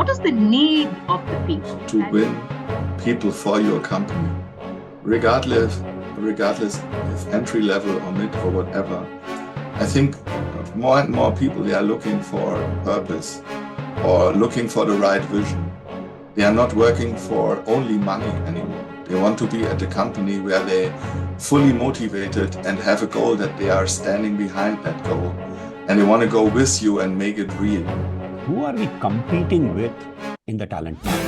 what is the need of the people? To win people for your company, regardless if entry level or mid or whatever. I think more and more people, they are looking for purpose or looking for the right vision. They are not working for only money anymore. They want to be at a company where they fully motivated and have a goal that they are standing behind that goal. And they want to go with you and make it real. Who are we competing with in the talent market?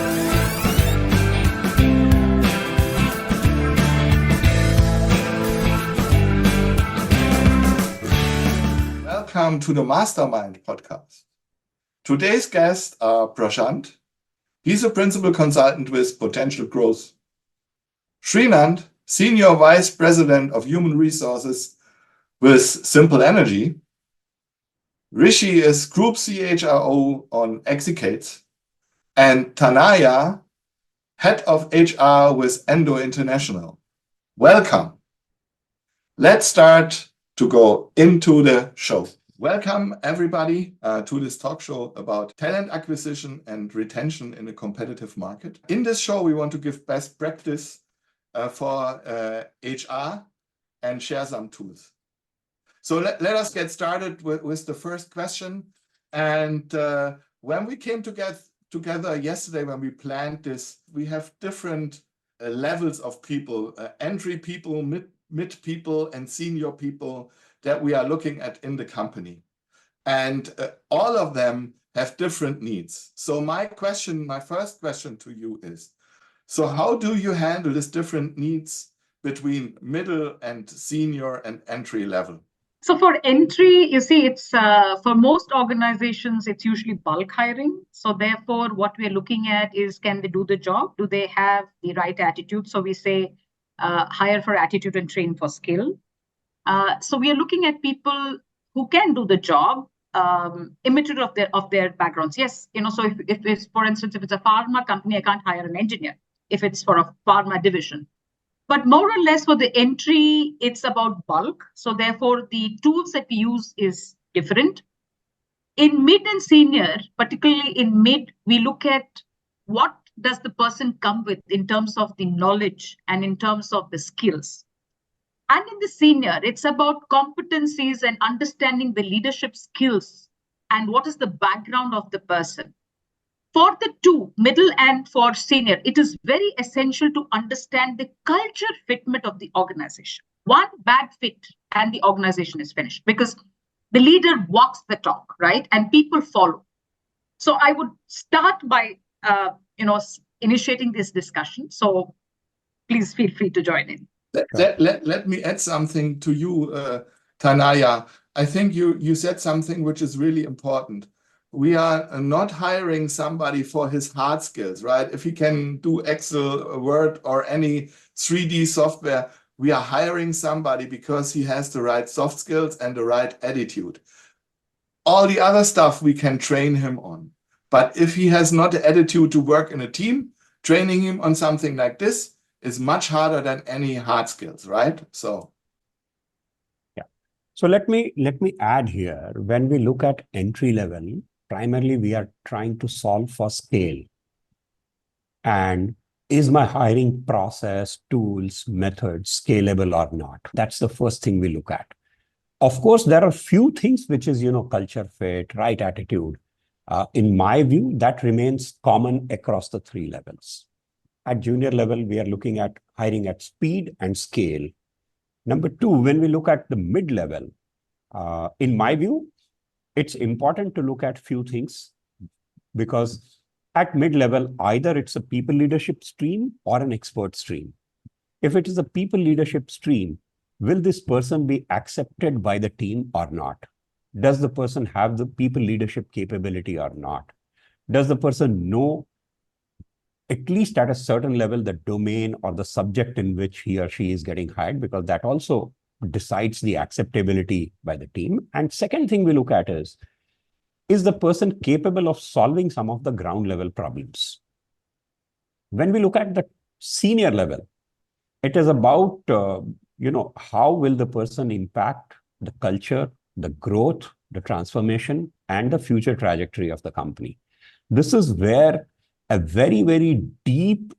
Welcome to the Mastermind podcast. Today's guests are Prashant. He's a principal consultant with Potential Growth. Srinand, Senior Vice President of Human Resources with Simple Energy. Rishi is Group CHRO on Exicate. And Tanaya, Head of HR with Endo International. Welcome. Let's start to go into the show. Welcome, everybody, to this talk show about talent acquisition and retention in a competitive market. In this show, we want to give best practice for HR and share some tools. So let us get started with the first question. And when we came together yesterday, when we planned this, we have different levels of people, entry people, mid people, and senior people that we are looking at in the company. And all of them have different needs. So my first question to you is, so how do you handle these different needs between middle and senior and entry level? So for entry, you see, it's for most organizations, it's usually bulk hiring. So therefore, what we're looking at is, can they do the job? Do they have the right attitude? So we say hire for attitude and train for skill. So we are looking at people who can do the job, immaterial of their backgrounds. Yes, so if it's, for instance, if it's a pharma company, I can't hire an engineer if it's for a pharma division. But more or less for the entry, it's about bulk. So therefore, the tools that we use is different. In mid and senior, particularly in mid, we look at what does the person come with in terms of the knowledge and in terms of the skills. And in the senior, it's about competencies and understanding the leadership skills and what is the background of the person. For the two, middle and for senior, it is very essential to understand the culture fitment of the organization. One bad fit and the organization is finished because the leader walks the talk, right? And people follow. So I would start by, initiating this discussion. So please feel free to join in. Let me add something to you, Tanaya. I think you said something which is really important. We are not hiring somebody for his hard skills, right? If he can do Excel, Word, or any 3D software, we are hiring somebody because he has the right soft skills and the right attitude. All the other stuff we can train him on. But if he has not the attitude to work in a team, training him on something like this is much harder than any hard skills, right? So let me add here, when we look at entry level, primarily we are trying to solve for scale. And is my hiring process, tools, methods scalable or not? That's the first thing we look at. Of course, there are few things which is, culture fit, right attitude. In my view, that remains common across the three levels. At junior level, we are looking at hiring at speed and scale. Number two, when we look at the mid-level, in my view, it's important to look at few things because at mid-level, either it's a people leadership stream or an expert stream. If it is a people leadership stream, will this person be accepted by the team or not? Does the person have the people leadership capability or not? Does the person know, at least at a certain level, the domain or the subject in which he or she is getting hired? Because that also decides the acceptability by the team. And second thing we look at is the person capable of solving some of the ground level problems? When we look at the senior level, it is about, how will the person impact the culture, the growth, the transformation, and the future trajectory of the company? This is where a very, very deep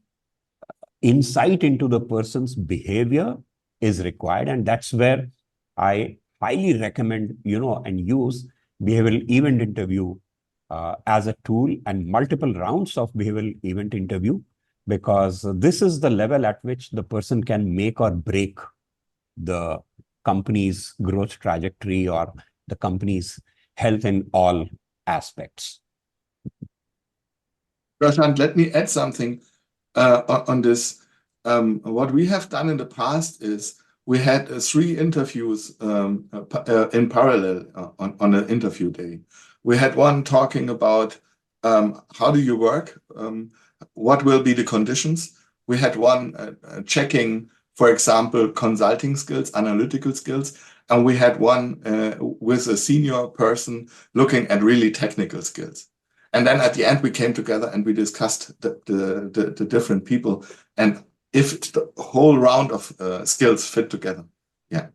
insight into the person's behavior is required. And that's where I highly recommend, and use behavioral event interview as a tool, and multiple rounds of behavioral event interview, because this is the level at which the person can make or break the company's growth trajectory or the company's health in all aspects. Prashant, let me add something on this. What we have done in the past is we had 3 interviews in parallel on an interview day. We had one talking about how do you work, what will be the conditions. We had one checking, for example, consulting skills, analytical skills, and we had one with a senior person looking at really technical skills. And then at the end, we came together and we discussed the different people and if the whole round of skills fit together. Yeah.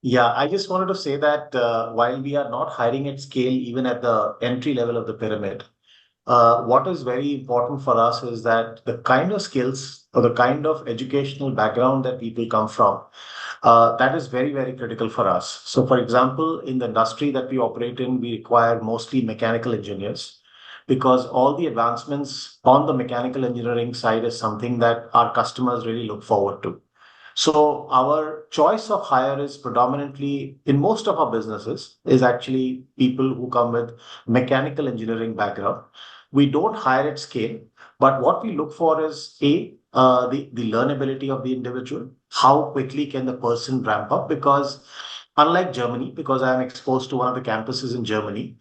Yeah, I just wanted to say that while we are not hiring at scale, even at the entry level of the pyramid, what is very important for us is that the kind of skills or the kind of educational background that people come from, that is very, very critical for us. So, for example, in the industry that we operate in, we require mostly mechanical engineers, because all the advancements on the mechanical engineering side is something that our customers really look forward to. So our choice of hire is predominantly, in most of our businesses, is actually people who come with mechanical engineering background. We don't hire at scale, but what we look for is the learnability of the individual. How quickly can the person ramp up? Because unlike Germany, because I am exposed to one of the campuses in Germany,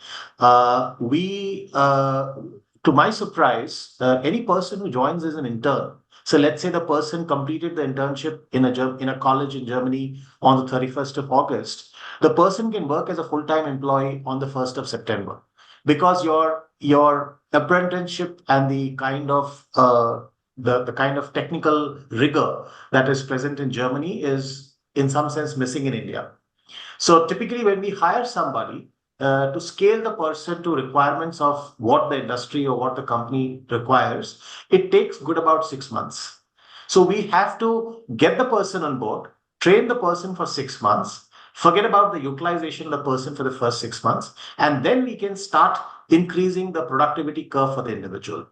to my surprise, any person who joins as an intern. So let's say the person completed the internship in a college in Germany on the 31st of August. The person can work as a full-time employee on the 1st of September, because your apprenticeship and the kind of the kind of technical rigor that is present in Germany is in some sense missing in India. So typically when we hire somebody to scale the person to requirements of what the industry or what the company requires, it takes good about 6 months. So we have to get the person on board, train the person for 6 months, forget about the utilization of the person for the first 6 months, and then we can start increasing the productivity curve for the individual.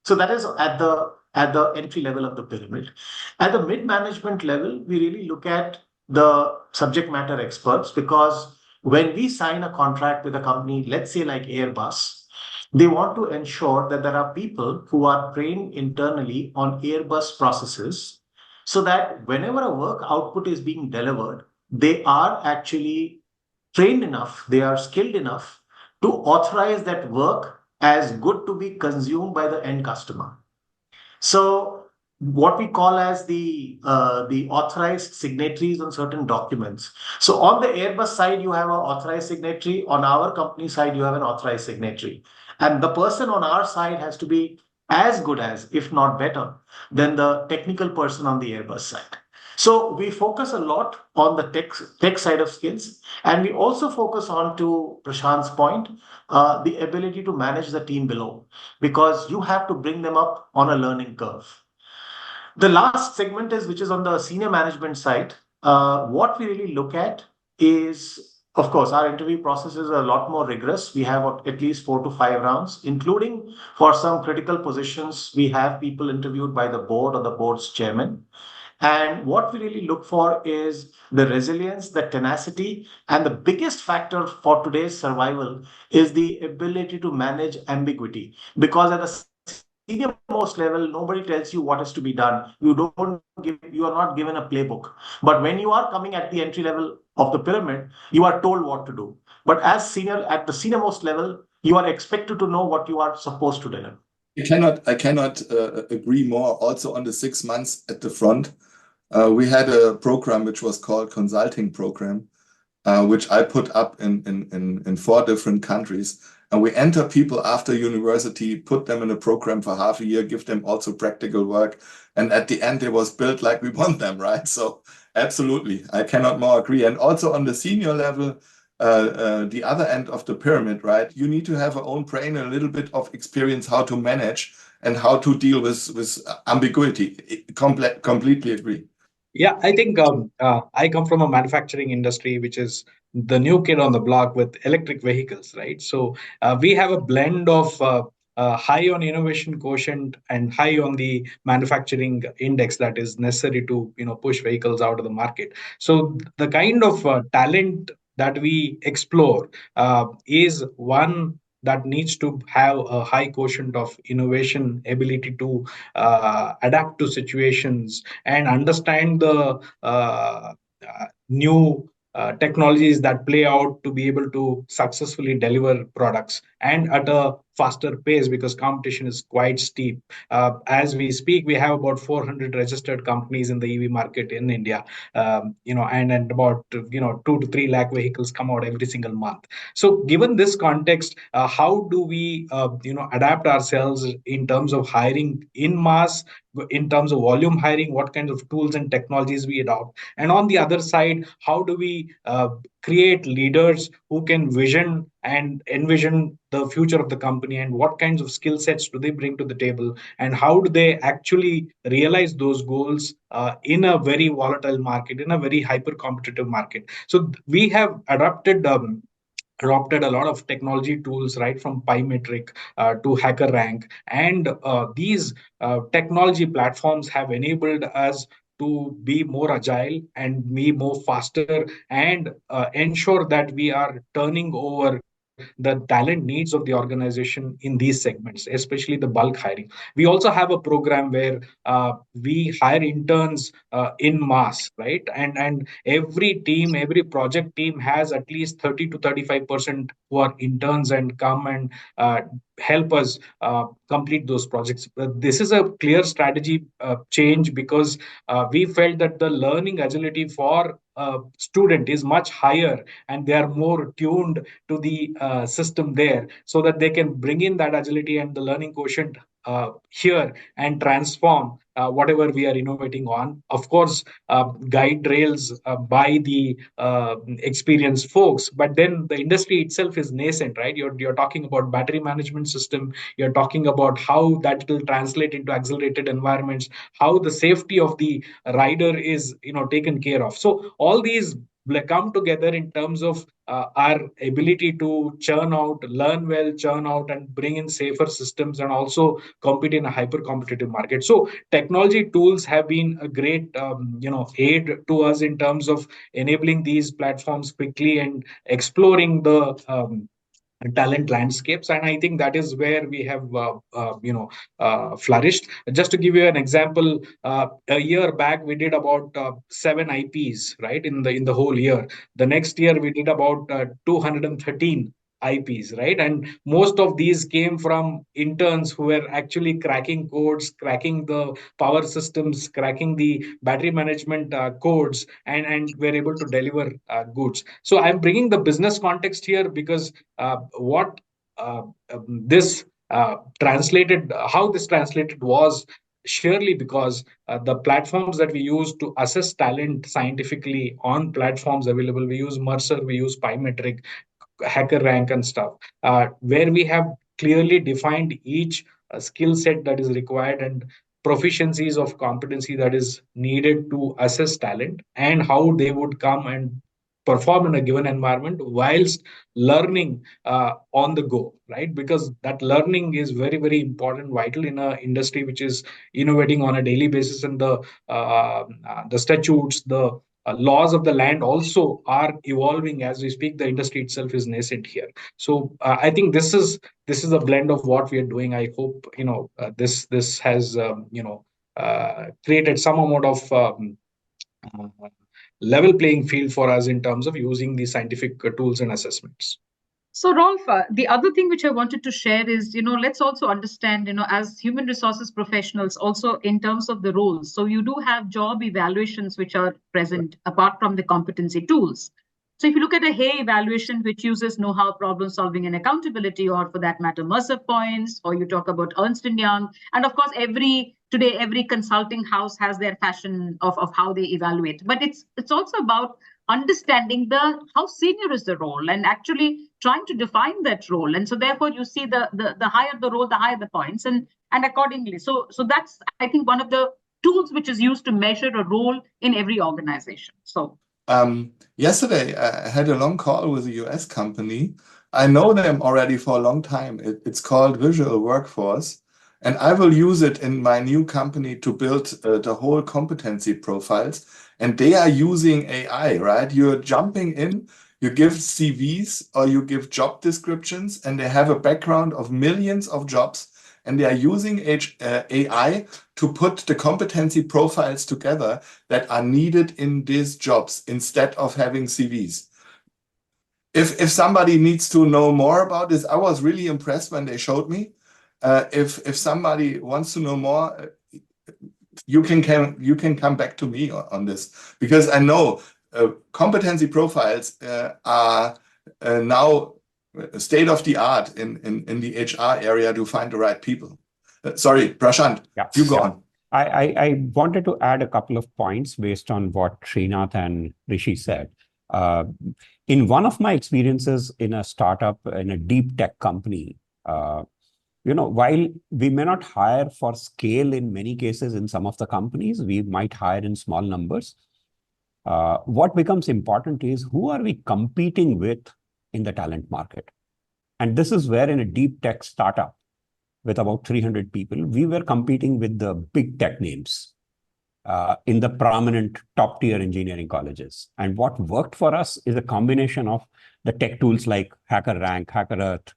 So that is at the entry level of the pyramid. At the mid-management level, we really look at the subject matter experts, because when we sign a contract with a company, let's say like Airbus, they want to ensure that there are people who are trained internally on Airbus processes, so that whenever a work output is being delivered, they are actually trained enough, they are skilled enough to authorize that work as good to be consumed by the end customer. So what we call as the authorized signatories on certain documents. So on the Airbus side, you have an authorized signatory. On our company side, you have an authorized signatory. And the person on our side has to be as good as, if not better, than the technical person on the Airbus side. So we focus a lot on the tech side of skills. And we also focus on, to Prashant's point, the ability to manage the team below, because you have to bring them up on a learning curve. The last segment is, which is on the senior management side. What we really look at is, of course, our interview process is a lot more rigorous. We have at least 4 to 5 rounds, including for some critical positions, we have people interviewed by the board or the board's chairman. And what we really look for is the resilience, the tenacity, and the biggest factor for today's survival is the ability to manage ambiguity. Because at the senior most level, nobody tells you what is to be done. You are not given a playbook. But when you are coming at the entry level of the pyramid, you are told what to do. But at the senior most level, you are expected to know what you are supposed to deliver. I cannot agree more. Also on the 6 months at the front, we had a program which was called Consulting Program, which I put up in 4 different countries. And we enter people after university, put them in a program for half a year, give them also practical work. And at the end, it was built like we want them, right? So absolutely, I cannot more agree. And also on the senior level, the other end of the pyramid, right? You need to have your own brain, a little bit of experience how to manage and how to deal with ambiguity. Completely agree. Yeah, I think I come from a manufacturing industry, which is the new kid on the block with electric vehicles, right? So we have a blend of high on innovation quotient and high on the manufacturing index that is necessary to push vehicles out of the market. So the kind of talent that we explore is one that needs to have a high quotient of innovation, ability to adapt to situations, and understand the new technologies that play out to be able to successfully deliver products and at a faster pace, because competition is quite steep. As we speak, we have about 400 registered companies in the EV market in India, and about 2 to 3 lakh vehicles come out every single month. So given this context, how do we adapt ourselves in terms of hiring in mass, in terms of volume hiring, what kinds of tools and technologies we adopt, and on the other side, how do we create leaders who can vision and envision the future of the company, and what kinds of skill sets do they bring to the table, and how do they actually realize those goals in a very volatile market, in a very hyper competitive market. So we have adopted a lot of technology tools, right from PyMetric to HackerRank, and these technology platforms have enabled us to be more agile and be more faster, and ensure that we are turning over the talent needs of the organization in these segments, especially the bulk hiring. We also have a program where we hire interns in mass, right? And every team, every project team has at least 30 to 35% who are interns and come and help us complete those projects. This is a clear strategy change, because we felt that the learning agility for a student is much higher, and they are more tuned to the system there, so that they can bring in that agility and the learning quotient here and transform whatever we are innovating on. Of course, guide rails by the experienced folks, but then the industry itself is nascent, right? You're talking about battery management system, you're talking about how that will translate into accelerated environments, how the safety of the rider is taken care of. So all these come together in terms of our ability to churn out, learn well, churn out, and bring in safer systems, and also compete in a hyper competitive market. So technology tools have been a great aid to us in terms of enabling these platforms quickly and exploring the talent landscapes, and I think that is where we have flourished. Just to give you an example, a year back we did about 7 IPs, right, in the whole year. The next year we did about 213 IPs, right? And most of these came from interns who were actually cracking codes, cracking the power systems, cracking the battery management codes, and were able to deliver goods. So I'm bringing the business context here because what this translated, how this translated was surely because the platforms that we use to assess talent scientifically on platforms available, we use Mercer, we use PyMetric, HackerRank, and stuff, where we have clearly defined each skill set that is required and proficiencies of competency that is needed to assess talent, and how they would come and perform in a given environment whilst learning on the go, right? Because that learning is very, very important, vital in an industry which is innovating on a daily basis, and the statutes, the laws of the land also are evolving as we speak. The industry itself is nascent here. So I think this is a blend of what we are doing. I hope this has created some amount of uh, level playing field for us in terms of using these scientific tools and assessments. So, Rolf, the other thing which I wanted to share is, let's also understand, as human resources professionals, also in terms of the roles. So you do have job evaluations which are present apart from the competency tools. So if you look at a Hay evaluation, which uses know-how, problem solving, and accountability, or for that matter, Mercer points, or you talk about Ernst & Young, and of course, every consulting house has their fashion of how they evaluate. But it's also about understanding how senior is the role and actually trying to define that role. And so therefore you see the higher the role, the higher the points, and accordingly. So that's, I think, one of the tools which is used to measure a role in every organization. So yesterday I had a long call with a US company. I know them already for a long time. It's called Visual Workforce. And I will use it in my new company to build the whole competency profiles. And they are using AI, right? You're jumping in, you give CVs or you give job descriptions, and they have a background of millions of jobs. And they are using AI to put the competency profiles together that are needed in these jobs instead of having CVs. If somebody needs to know more about this, I was really impressed when they showed me. If somebody wants to know more, you can come back to me on this, because I know competency profiles are now state of the art in the HR area to find the right people. Sorry, Prashant, you go on. I wanted to add a couple of points based on what Srinath and Rishi said. In one of my experiences in a startup, in a deep tech company, while we may not hire for scale in many cases in some of the companies, we might hire in small numbers. What becomes important is who are we competing with in the talent market? And this is where in a deep tech startup with about 300 people, we were competing with the big tech names in the prominent top tier engineering colleges. And what worked for us is a combination of the tech tools like HackerRank, HackerEarth,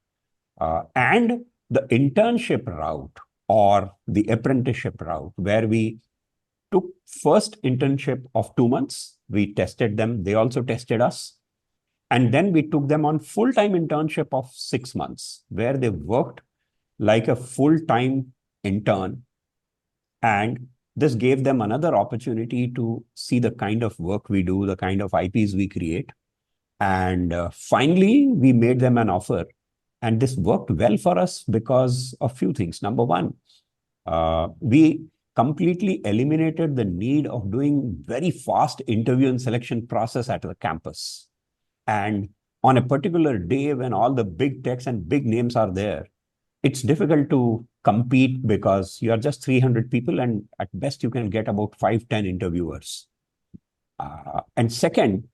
and the internship route or the apprenticeship route, where we took first internship of 2 months. We tested them. They also tested us. And then we took them on full-time internship of 6 months, where they worked like a full-time intern. And this gave them another opportunity to see the kind of work we do, the kind of IPs we create. And finally, we made them an offer. And this worked well for us because of a few things. Number one, we completely eliminated the need of doing very fast interview and selection process at the campus. And on a particular day when all the big techs and big names are there, it's difficult to compete because you are just 300 people and at best you can get about 5-10 interviewers. And second,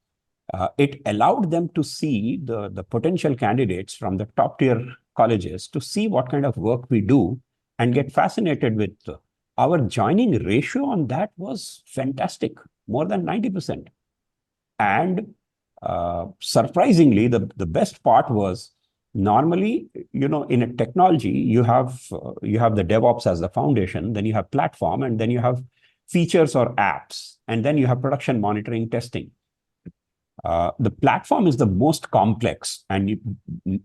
it allowed them to see the potential candidates from the top tier colleges to see what kind of work we do and get fascinated with. Our joining ratio on that was fantastic, more than 90%. And surprisingly, the best part was normally, in a technology, you have the DevOps as the foundation, then you have platform, and then you have features or apps, and then you have production monitoring testing. The platform is the most complex, and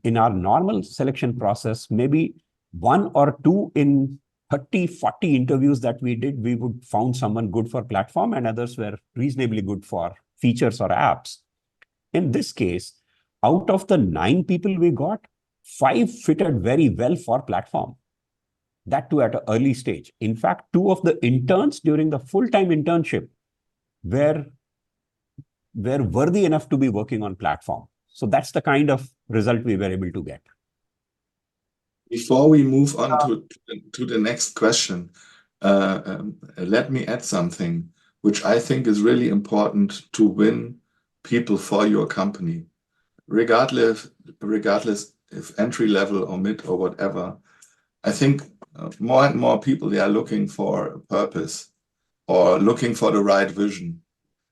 in our normal selection process, maybe 1 or 2 in 30, 40 interviews that we did, we would found someone good for platform and others were reasonably good for features or apps. In this case, out of the 9 people we got, 5 fitted very well for platform. That too at an early stage. In fact, 2 of the interns during the full-time internship were worthy enough to be working on platform. So that's the kind of result we were able to get. Before we move on to the next question, let me add something which I think is really important to win people for your company, regardless if entry level or mid or whatever. I think more and more people, they are looking for a purpose or looking for the right vision.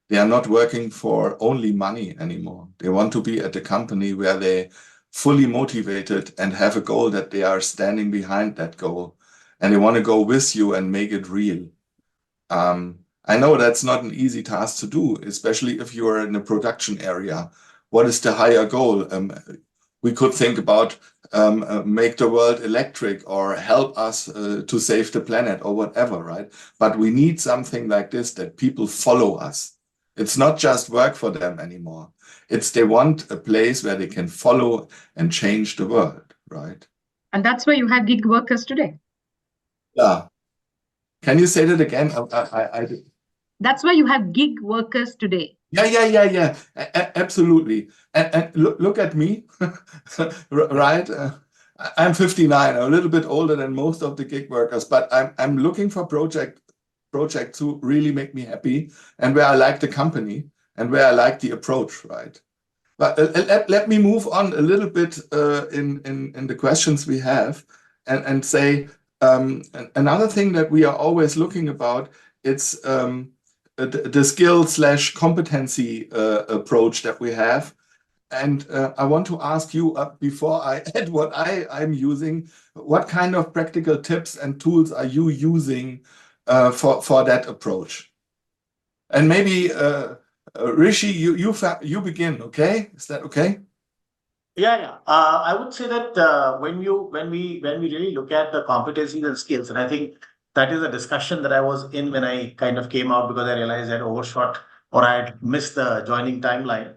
They are not working for only money anymore. They want to be at a company where they fully motivated and have a goal that they are standing behind that goal. And they want to go with you and make it real. I know that's not an easy task to do, especially if you are in a production area. What is the higher goal? We could think about make the world electric or help us to save the planet or whatever, right? But we need something like this that people follow us. It's not just work for them anymore. It's they want a place where they can follow and change the world, right? And that's why you have gig workers today. Yeah. Can you say that again? That's why you have gig workers today. Yeah. Absolutely. And look at me, right? I'm 59. I'm a little bit older than most of the gig workers, but I'm looking for projects who really make me happy and where I like the company and where I like the approach, right? But let me move on a little bit in the questions we have and say another thing that we are always looking about, it's the skill/competency approach that we have. And I want to ask you, before I add what I'm using, what kind of practical tips and tools are you using for that approach? And maybe Rishi, you begin, okay? Is that okay? Yeah. I would say that when we really look at the competencies and skills, and I think that is a discussion that I was in when I kind of came out because I realized I had overshot or I had missed the joining timeline.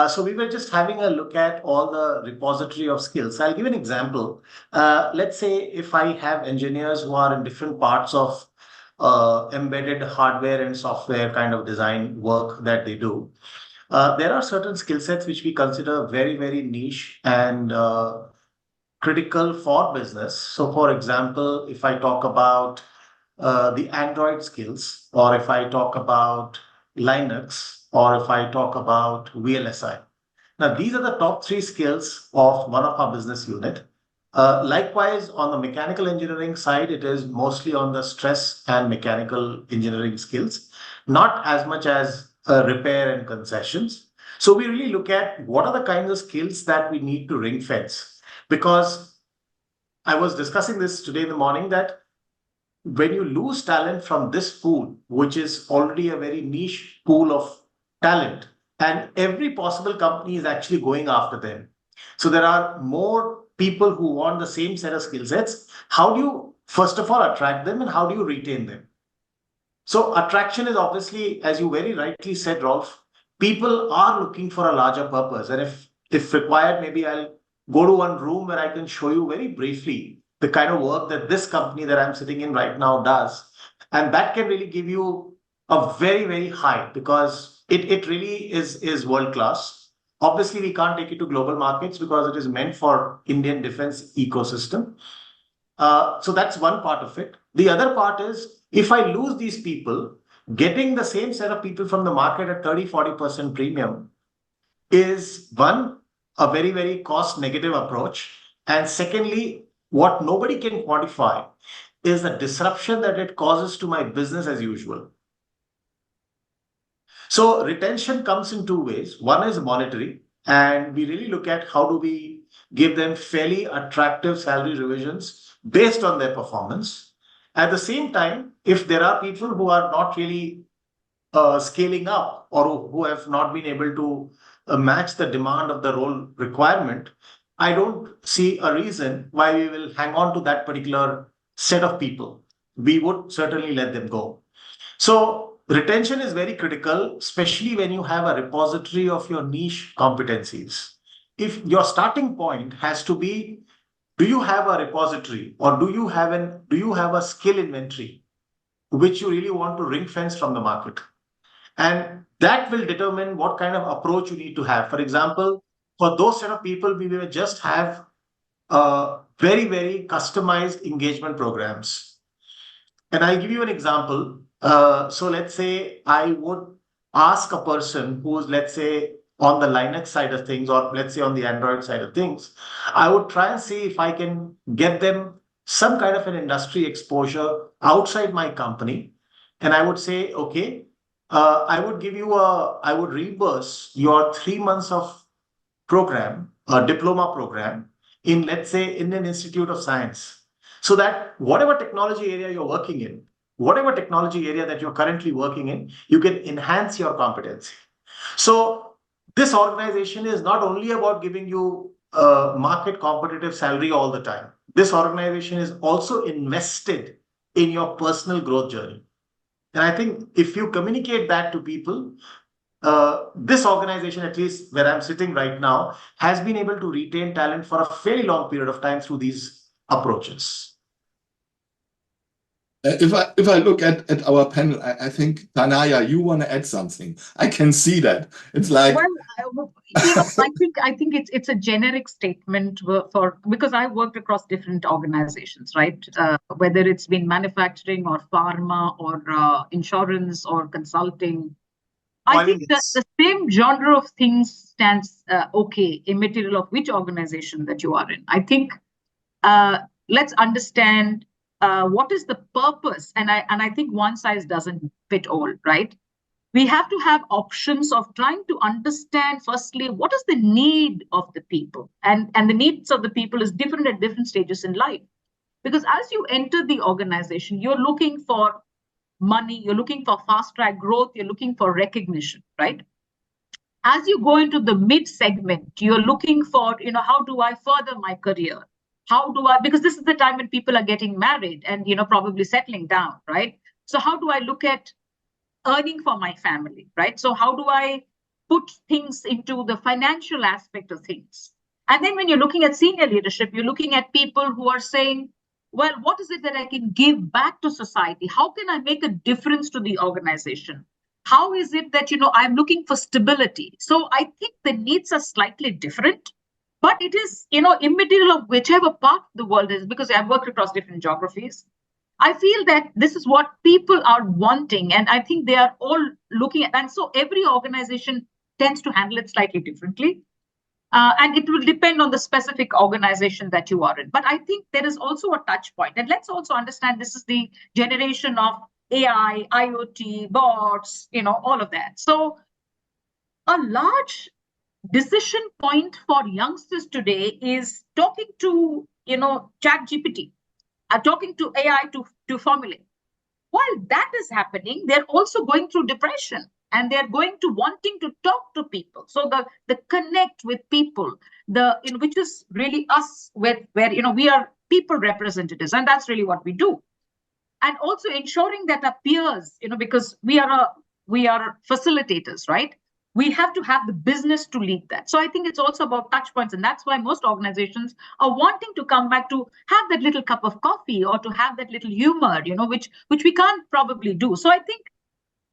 So we were just having a look at all the repository of skills. I'll give an example. Let's say if I have engineers who are in different parts of embedded hardware and software kind of design work that they do. There are certain skill sets which we consider very, very niche and critical for business. So, for example, if I talk about the Android skills, or if I talk about Linux, or if I talk about VLSI. Now, these are the top three skills of one of our business unit. Likewise, on the mechanical engineering side, it is mostly on the stress and mechanical engineering skills, not as much as repair and concessions. So we really look at what are the kinds of skills that we need to ring fence. Because I was discussing this today in the morning that when you lose talent from this pool, which is already a very niche pool of talent, and every possible company is actually going after them. So there are more people who want the same set of skill sets. How do you, first of all, attract them and how do you retain them? So attraction is obviously, as you very rightly said, Rolf, people are looking for a larger purpose. And if required, maybe I'll go to one room where I can show you very briefly the kind of work that this company that I'm sitting in right now does. And that can really give you a very, very high because it really is world class. Obviously, we can't take it to global markets because it is meant for Indian defense ecosystem. So that's one part of it. The other part is if I lose these people, getting the same set of people from the market at 30-40% premium is one, a very, very cost negative approach. And secondly, what nobody can quantify is the disruption that it causes to my business as usual. So retention comes in two ways. One is monetary, and we really look at how do we give them fairly attractive salary revisions based on their performance. At the same time, if there are people who are not really scaling up or who have not been able to match the demand of the role requirement, I don't see a reason why we will hang on to that particular set of people. We would certainly let them go. So retention is very critical, especially when you have a repository of your niche competencies. If your starting point has to be, do you have a repository or do you have a skill inventory which you really want to ring fence from the market? And that will determine what kind of approach you need to have. For example, for those set of people, we will just have very, very customized engagement programs. And I'll give you an example. So let's say I would ask a person who's, let's say, on the Linux side of things, or let's say on the Android side of things, I would try and see if I can get them some kind of an industry exposure outside my company. And I would say, okay, I would reimburse your 3 months of program, a diploma program in, let's say, Indian Institute of Science. So that whatever technology area you're working in, whatever technology area that you're currently working in, you can enhance your competency. So this organization is not only about giving you a market competitive salary all the time. This organization is also invested in your personal growth journey. And I think if you communicate that to people, this organization, at least where I'm sitting right now, has been able to retain talent for a fairly long period of time through these approaches. If I look at our panel, I think, Tanaya, you want to add something. I can see that. It's like, Well, I think it's a generic statement because I worked across different organizations, right? Whether it's been manufacturing or pharma or insurance or consulting. I think that the same genre of things stands okay, immaterial of which organization that you are in. I think let's understand what is the purpose, and I think one size doesn't fit all, right? We have to have options of trying to understand firstly what is the need of the people, and the needs of the people is different at different stages in life, because as you enter the organization, you're looking for money, you're looking for fast track growth, you're looking for recognition, right? As you go into the mid segment, you're looking for, how do I further my career? How do I, because this is the time when people are getting married and, probably settling down, right? So how do I look at earning for my family, right? So how do I put things into the financial aspect of things? And then when you're looking at senior leadership, you're looking at people who are saying, well, what is it that I can give back to society? How can I make a difference to the organization? How is it that, I'm looking for stability? So I think the needs are slightly different, but it is, immaterial of whichever part of the world is, because I've worked across different geographies. I feel that this is what people are wanting, and I think they are all looking at, and so every organization tends to handle it slightly differently. And it will depend on the specific organization that you are in. But I think there is also a touch point. And let's also understand this is the generation of AI, IoT, bots, all of that. So a large decision point for youngsters today is talking to, ChatGPT, talking to AI to formulate. While that is happening, they're also going through depression, and they're going to wanting to talk to people. So the connect with people, which is really us, where we are people representatives, and that's really what we do. And also ensuring that our peers, because we are facilitators, right? We have to have the business to lead that. So I think it's also about touch points, and that's why most organizations are wanting to come back to have that little cup of coffee or to have that little humor, which we can't probably do. So I think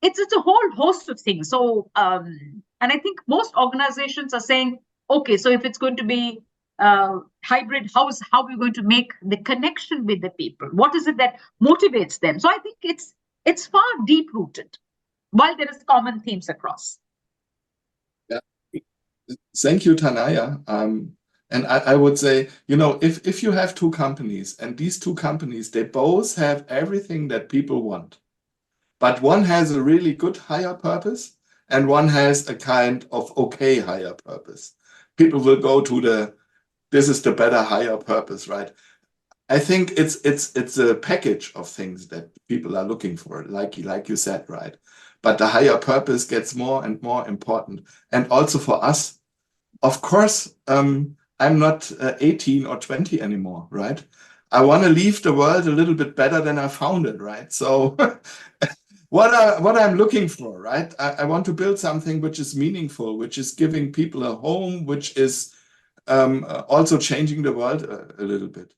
it's a whole host of things. So and I think most organizations are saying, okay, so if it's going to be hybrid, how are we going to make the connection with the people? What is it that motivates them? So I think it's far deep rooted, while there is common themes across. Yeah, thank you, Tanaya. And I would say, if you have two companies, and these two companies, they both have everything that people want, but one has a really good higher purpose, and one has a kind of okay higher purpose. People will go to this is the better higher purpose, right? I think it's a package of things that people are looking for, like you said, right? But the higher purpose gets more and more important. And also for us, of course, I'm not 18 or 20 anymore, right? I want to leave the world a little bit better than I found it, right? So what I'm looking for, right? I want to build something which is meaningful, which is giving people a home, which is also changing the world a little bit.